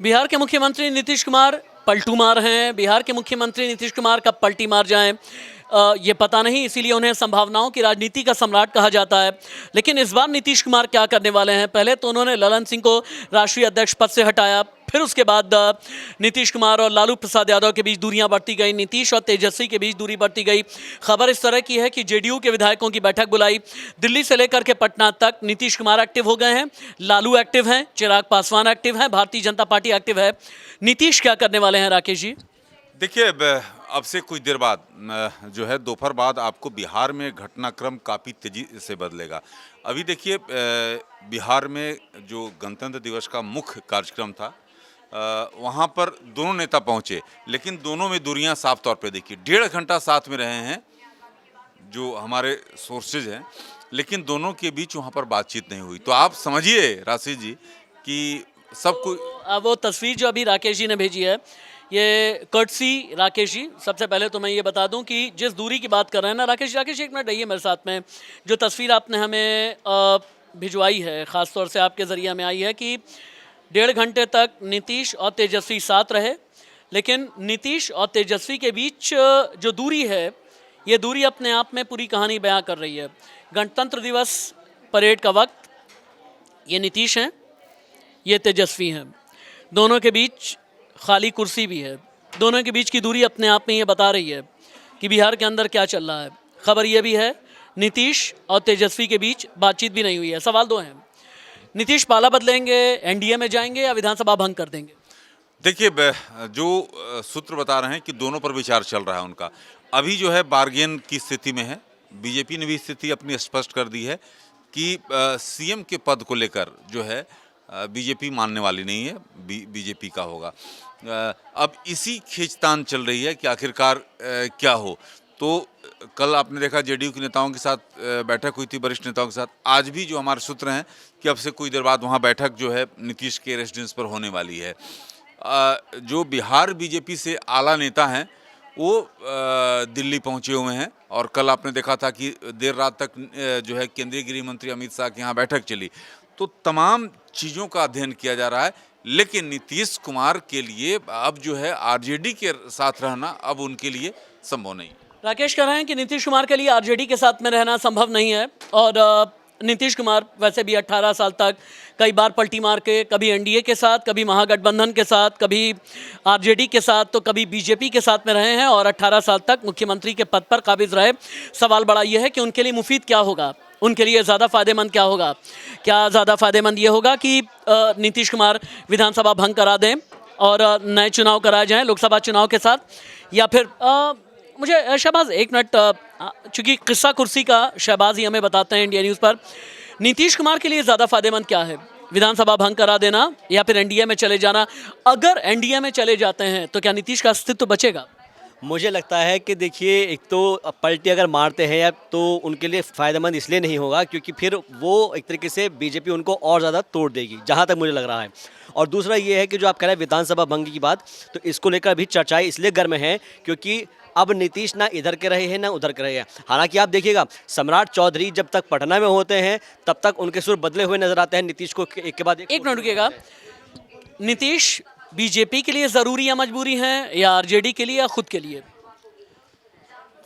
बिहार के मुख्यमंत्री नीतीश कुमार पलटू मार हैं। बिहार के मुख्यमंत्री नीतीश कुमार कब पलटी मार जाएं ये पता नहीं, इसीलिए उन्हें संभावनाओं की राजनीति का सम्राट कहा जाता है। लेकिन इस बार नीतीश कुमार क्या करने वाले हैं? पहले तो उन्होंने ललन सिंह को राष्ट्रीय अध्यक्ष पद से हटाया, फिर उसके बाद नीतीश कुमार और लालू प्रसाद यादव के बीच दूरियां बढ़ती गई, नीतीश और तेजस्वी के बीच दूरी बढ़ती गई। खबर इस तरह की है कि जेडीयू के विधायकों की बैठक बुलाई, दिल्ली से लेकर के पटना तक नीतीश कुमार एक्टिव हो गए हैं, लालू एक्टिव हैं, चिराग पासवान एक्टिव हैं, भारतीय जनता पार्टी एक्टिव है। नीतीश क्या करने वाले हैं राकेश जी? देखिए, अब से कुछ देर बाद जो है दोपहर बाद आपको बिहार में घटनाक्रम काफ़ी तेज़ी से बदलेगा। अभी देखिए, बिहार में जो गणतंत्र दिवस का मुख्य कार्यक्रम था वहाँ पर दोनों नेता पहुँचे, लेकिन दोनों में दूरियां साफ तौर पे देखिए। 1.5 घंटा साथ में रहे हैं जो हमारे सोर्सेज हैं, लेकिन दोनों के बीच वहाँ पर बातचीत नहीं हुई। तो आप समझिए राशि जी कि सबको वो तस्वीर जो अभी राकेश जी ने भेजी है, ये कर्टसी राकेश जी। सबसे पहले तो मैं ये बता दूं कि जिस दूरी की बात कर रहे हैं ना राकेश जी, एक मिनट रहिए मेरे साथ में। जो तस्वीर आपने हमें भिजवाई है, ख़ास तौर से आपके ज़रिए हमें आई है कि 1.5 घंटे तक नीतीश और तेजस्वी साथ रहे, लेकिन नीतीश और तेजस्वी के बीच जो दूरी है, ये दूरी अपने आप में पूरी कहानी बयां कर रही है। गणतंत्र दिवस परेड का वक्त, ये नीतीश हैं, ये तेजस्वी हैं, दोनों के बीच खाली कुर्सी भी है। दोनों के बीच की दूरी अपने आप में ये बता रही है कि बिहार के अंदर क्या चल रहा है। खबर ये भी है नीतीश और तेजस्वी के बीच बातचीत भी नहीं हुई है। सवाल दो हैं, नीतीश पाला बदलेंगे, एनडीए में जाएंगे या विधानसभा भंग कर देंगे? देखिए, जो सूत्र बता रहे हैं कि दोनों पर विचार चल रहा है उनका। अभी जो है बार्गेन की स्थिति में है। बीजेपी ने भी स्थिति अपनी स्पष्ट कर दी है कि सीएम के पद को लेकर जो है बीजेपी मानने वाली नहीं है, बीजेपी का होगा। अब इसी खींचतान चल रही है कि आखिरकार क्या हो। तो कल आपने देखा जेडीयू के नेताओं के साथ बैठक हुई थी, वरिष्ठ नेताओं के साथ। आज भी जो हमारे सूत्र हैं कि अब से कुछ देर बाद वहाँ बैठक जो है नीतीश के रेजिडेंस पर होने वाली है। जो बिहार बीजेपी से आला नेता हैं वो दिल्ली पहुँचे हुए हैं, और कल आपने देखा था कि देर रात तक जो है केंद्रीय गृह मंत्री अमित शाह के यहाँ बैठक चली। तो तमाम चीज़ों का अध्ययन किया जा रहा है, लेकिन नीतीश कुमार के लिए अब जो है आरजेडी के साथ रहना अब उनके लिए संभव नहीं। राकेश कह रहे हैं कि नीतीश कुमार के लिए आरजेडी के साथ में रहना संभव नहीं है, और नीतीश कुमार वैसे भी 18 साल तक कई बार पलटी मार के, कभी एनडीए के साथ, कभी महागठबंधन के साथ, कभी आरजेडी के साथ, तो कभी बीजेपी के साथ में रहे हैं, और 18 साल तक मुख्यमंत्री के पद पर काबिज रहे। सवाल बड़ा ये है कि उनके लिए मुफीद क्या होगा, उनके लिए ज़्यादा फ़ायदेमंद क्या होगा? क्या ज़्यादा फ़ायदेमंद ये होगा कि नीतीश कुमार विधानसभा भंग करा दें और नए चुनाव कराए जाएं लोकसभा चुनाव के साथ, या फिर मुझे शहबाज एक मिनट, चूँकि किस्सा कुर्सी का शहबाज ही हमें बताते हैं इंडिया न्यूज़ पर, नीतीश कुमार के लिए ज़्यादा फ़ायदेमंद क्या है, विधानसभा भंग करा देना या फिर एनडीए में चले जाना? अगर एनडीए में चले जाते हैं तो क्या नीतीश का अस्तित्व बचेगा? मुझे लगता है कि देखिए, एक तो पलटी अगर मारते हैं या तो उनके लिए फ़ायदेमंद इसलिए नहीं होगा क्योंकि फिर वो एक तरीके से बीजेपी उनको और ज़्यादा तोड़ देगी, जहाँ तक मुझे लग रहा है। और दूसरा ये है कि जो आप कह रहे हैं विधानसभा भंग की बात, तो इसको लेकर अभी चर्चाएं इसलिए गर्म हैं क्योंकि अब नीतीश ना इधर के रहे हैं ना उधर के रहे हैं। हालांकि आप देखिएगा, सम्राट चौधरी जब तक पटना में होते हैं तब तक उनके सुर बदले हुए नजर आते हैं, नीतीश को एक के बाद एक मिनट रुकिएगा। नीतीश बीजेपी के लिए ज़रूरी या मजबूरी हैं, या आरजेडी के लिए या खुद के लिए?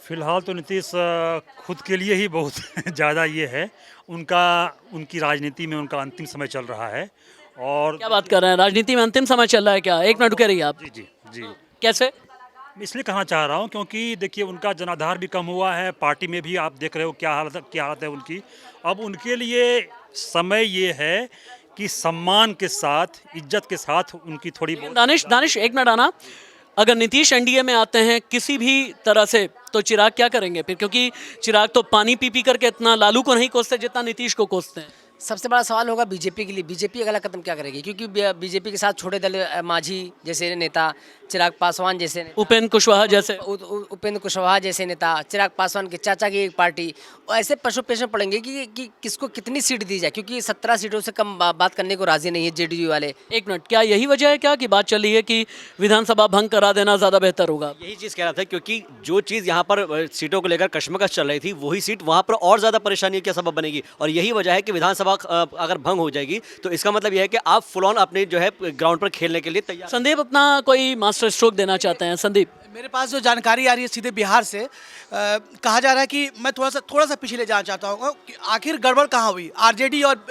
फिलहाल तो नीतीश खुद के लिए ही बहुत ज़्यादा ये है। उनकी राजनीति में उनका अंतिम समय चल रहा है। और क्या बात कर रहे हैं, राजनीति में अंतिम समय चल रहा है क्या? एक मिनट रुके रहिए आप। जी जी जी, कैसे? इसलिए कहना चाह रहा हूँ क्योंकि देखिए उनका जनाधार भी कम हुआ है, पार्टी में भी आप देख रहे हो क्या हालत है उनकी। अब उनके लिए समय ये है कि सम्मान के साथ, इज्जत के साथ उनकी थोड़ी बहुत। दानिश एक मिनट आना। अगर नीतीश एनडीए में आते हैं किसी भी तरह से, तो चिराग क्या करेंगे फिर? क्योंकि चिराग तो पानी पी करके इतना लालू को नहीं कोसते जितना नीतीश को कोसते हैं। सबसे बड़ा सवाल होगा बीजेपी के लिए, बीजेपी अगला कदम क्या करेगी? क्योंकि बीजेपी के साथ छोटे दल मांझी जैसे नेता, चिराग पासवान जैसे नेता, उपेंद्र कुशवाहा जैसे उपेंद्र कुशवाहा जैसे नेता, चिराग पासवान के चाचा की एक पार्टी, ऐसे पशु पेशन पड़ेंगे कि किसको कितनी सीट दी जाए, क्योंकि 17 सीटों से कम बात करने को राजी नहीं है जेडीयू वाले। एक मिनट, क्या यही वजह है क्या कि बात चल रही है कि विधानसभा भंग करा देना ज़्यादा बेहतर होगा? यही चीज़ कह रहा था, क्योंकि जो चीज़ यहाँ पर सीटों को लेकर कशमकश चल रही थी, वही सीट वहाँ पर और ज़्यादा परेशानी का सबब बनेगी, और यही वजह है कि विधानसभा विधानसभा अगर भंग हो जाएगी तो इसका मतलब यह है कि आप फुल ऑन अपने जो है ग्राउंड पर खेलने के लिए तैयार। संदीप अपना कोई मास्टर स्ट्रोक देना चाहते हैं? संदीप, मेरे पास जो जानकारी आ रही है सीधे बिहार से, कहा जा रहा है कि मैं थोड़ा सा पीछे ले जाना चाहता हूँ कि आखिर गड़बड़ कहाँ हुई, आरजेडी और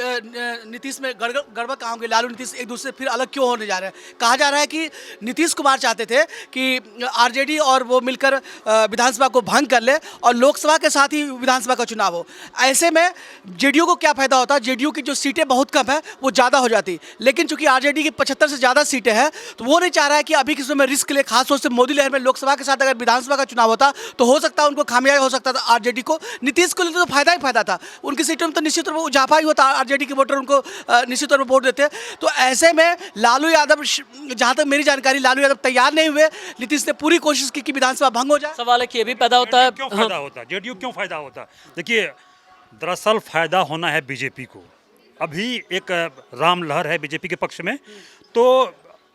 नीतीश में गड़बड़ कहाँ होगी, लालू नीतीश एक दूसरे से फिर अलग क्यों होने जा रहे हैं। कहा जा रहा है कि नीतीश कुमार चाहते थे कि आरजेडी और वो मिलकर विधानसभा को भंग कर ले और लोकसभा के साथ ही विधानसभा का चुनाव हो। ऐसे में जेडीयू को क्या फायदा होता, जेडीयू की जो सीटें बहुत कम है वो ज़्यादा हो जाती, लेकिन चूंकि आरजेडी की 75 से ज़्यादा सीटें हैं तो वो नहीं चाह रहा है कि अभी किसी में रिस्क ले, खासतौर से मोदी लहर में लोकसभा के साथ अगर विधानसभा का चुनाव होता तो हो सकता है उनको खामियाजा हो सकता था आरजेडी को। नीतीश को लिए तो फायदा ही फायदा था, उनकी सीटों में तो निश्चित तौर पर इजाफा ही होता, आरजेडी के वोटर उनको निश्चित तौर पर वोट देते। तो ऐसे में लालू यादव, जहाँ तक मेरी जानकारी, लालू यादव तैयार नहीं हुए। नीतीश ने पूरी कोशिश की कि विधानसभा भंग हो जाए। सवाल है कि ये भी पैदा होता है, क्यों फायदा होता है, जेडीयू क्यों फायदा होता है? देखिए, दरअसल फायदा होना है बीजेपी को। अभी एक राम लहर है बीजेपी के पक्ष में, तो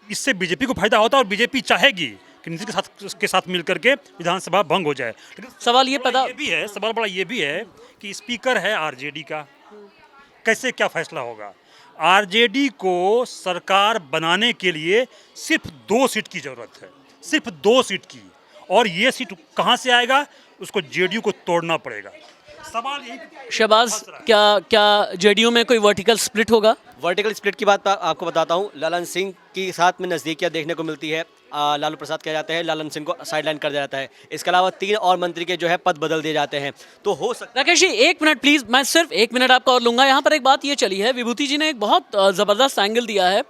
इससे बीजेपी को फायदा होता है और बीजेपी चाहेगी कि नीतीश के साथ मिलकर के विधानसभा भंग हो जाए। लेकिन सवाल ये पैदा ये भी है, सवाल बड़ा ये भी है कि स्पीकर है आरजेडी का, कैसे क्या फैसला होगा। आरजेडी को सरकार बनाने के लिए सिर्फ 2 सीट की जरूरत है, सिर्फ 2 सीट की, और ये सीट कहाँ से आएगा, उसको जेडीयू को तोड़ना पड़ेगा। सवाल यही। शहबाज, क्या जेडीयू में कोई वर्टिकल स्प्लिट होगा? वर्टिकल स्प्लिट की बात आपको बताता हूँ, ललन सिंह की साथ में नज़दीकियाँ देखने को मिलती है। लालू प्रसाद कह जाते हैं, ललन सिंह को साइडलाइन कर दिया जाता है। इसके अलावा 3 और मंत्री के जो है पद बदल दिए जाते हैं। तो हो सकता राकेश जी 1 मिनट प्लीज, मैं सिर्फ 1 मिनट आपका और लूंगा। यहाँ पर एक बात ये चली है, विभूति जी ने एक बहुत ज़बरदस्त एंगल दिया है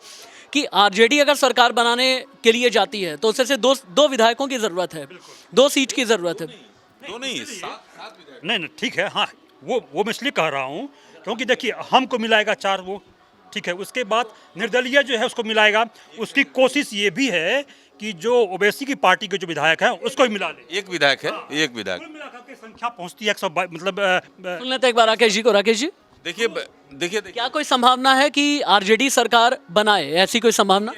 कि आरजेडी अगर सरकार बनाने के लिए जाती है तो उससे से दो विधायकों की ज़रूरत है, 2 सीट की ज़रूरत है। दो नहीं, 7 नहीं, ठीक है, हाँ, वो मैं इसलिए कह रहा हूँ क्योंकि देखिए, हमको मिलाएगा 4 वो, ठीक है, उसके बाद निर्दलीय जो है उसको मिलाएगा। उसकी कोशिश ये भी है कि जो ओवैसी की पार्टी के जो विधायक है उसको ही मिला ले। एक विधायक है, एक विधायक। कुल मिलाकर के संख्या पहुंचती है 122, मतलब सुन लेते एक बार राकेश जी को। राकेश जी, देखिए क्या कोई संभावना है कि आरजेडी सरकार बनाए, ऐसी कोई संभावना?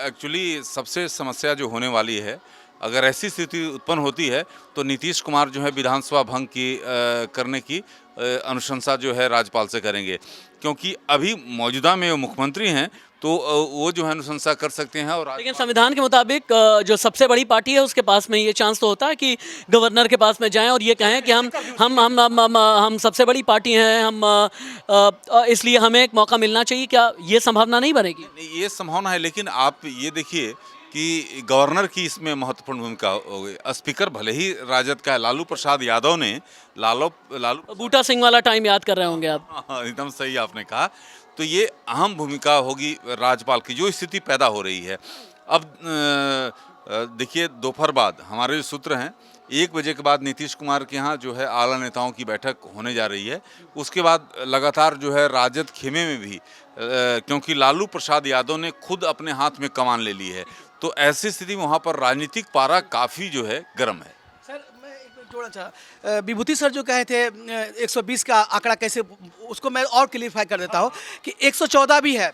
एक्चुअली सबसे समस्या जो होने वाली है, अगर ऐसी स्थिति उत्पन्न होती है तो नीतीश कुमार जो है विधानसभा भंग करने की अनुशंसा जो है राज्यपाल से करेंगे, क्योंकि अभी मौजूदा में वो मुख्यमंत्री हैं तो वो जो है अनुशंसा कर सकते हैं। और लेकिन संविधान के मुताबिक जो सबसे बड़ी पार्टी है उसके पास में ये चांस तो होता है कि गवर्नर के पास में जाएं और ये कहें कि हम सबसे बड़ी पार्टी हैं, हम इसलिए हमें एक मौका मिलना चाहिए। क्या ये संभावना नहीं बनेगी? ये संभावना है, लेकिन आप ये देखिए कि गवर्नर की इसमें महत्वपूर्ण भूमिका होगी। स्पीकर भले ही राजद का है, लालू प्रसाद यादव ने लालू बूटा सिंह वाला टाइम याद कर रहे होंगे आप। हाँ, एकदम सही आपने कहा। तो ये अहम भूमिका होगी राज्यपाल की, जो स्थिति पैदा हो रही है। अब देखिए, दोपहर बाद हमारे जो सूत्र हैं, 1 बजे के बाद नीतीश कुमार के यहाँ जो है आला नेताओं की बैठक होने जा रही है। उसके बाद लगातार जो है राजद खेमे में भी, क्योंकि लालू प्रसाद यादव ने खुद अपने हाथ में कमान ले ली है, तो ऐसी स्थिति में वहाँ पर राजनीतिक पारा काफ़ी जो है गर्म है। सर, मैं एक मिनट जोड़ना चाह, विभूति सर जो कहे थे 120 का आंकड़ा कैसे, उसको मैं और क्लियरफाई कर देता हूँ कि 114 भी है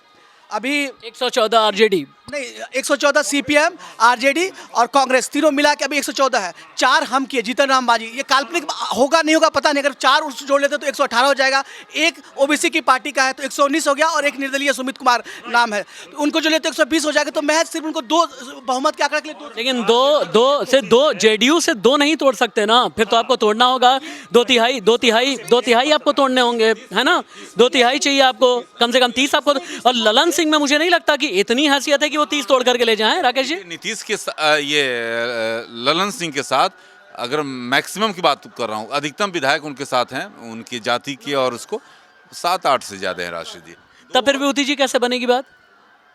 अभी। 114 आरजेडी नहीं, 114 सीपीएम, आरजेडी और कांग्रेस तीनों मिला के अभी 114 है। 4 हम किए, जीतन राम मांझी। ये काल्पनिक होगा नहीं होगा पता नहीं, अगर 4 उससे जोड़ लेते तो 118 हो जाएगा। एक ओबीसी की पार्टी का है तो 119 हो गया, और एक निर्दलीय सुमित कुमार नाम है, तो उनको जो लेते 120 हो जाएगा। तो महज सिर्फ उनको 2 बहुमत के आंकड़ा के लिए 2, लेकिन 2 जेडीयू से 2 नहीं तोड़ सकते ना, फिर तो आपको तोड़ना होगा 2 तिहाई आपको तोड़ने होंगे, है ना। 2 तिहाई चाहिए आपको, कम से कम 30 आपको। और ललन सिंह में मुझे नहीं लगता कि इतनी हैसियत है कि वो 30 तोड़ करके ले जाएं। राकेश जी, नीतीश के ये ललन सिंह के साथ अगर मैक्सिमम की बात कर रहा हूँ, अधिकतम विधायक उनके साथ हैं, उनकी जाति के, और उसको 7-8 से ज़्यादा है राशि जी। तब फिर विभूति जी कैसे बनेगी बात?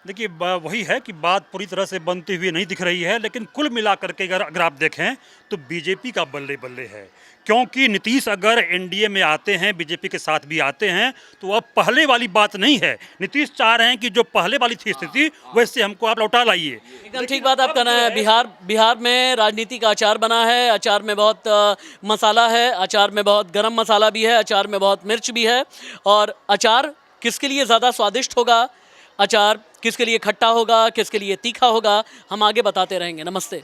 देखिए, वही है कि बात पूरी तरह से बनती हुई नहीं दिख रही है, लेकिन कुल मिलाकर के अगर आप देखें तो बीजेपी का बल्ले बल्ले है, क्योंकि नीतीश अगर एनडीए में आते हैं, बीजेपी के साथ भी आते हैं, तो अब पहले वाली बात नहीं है। नीतीश चाह रहे हैं कि जो पहले वाली थी स्थिति, वैसे हमको आप लौटा लाइए। एकदम ठीक बात आप कर रहे हैं। बिहार में राजनीति का अचार बना है, अचार में बहुत मसाला है, अचार में बहुत गरम मसाला भी है, अचार में बहुत मिर्च भी है। और अचार किसके लिए ज़्यादा स्वादिष्ट होगा, अचार किसके लिए खट्टा होगा, किसके लिए तीखा होगा, हम आगे बताते रहेंगे। नमस्ते।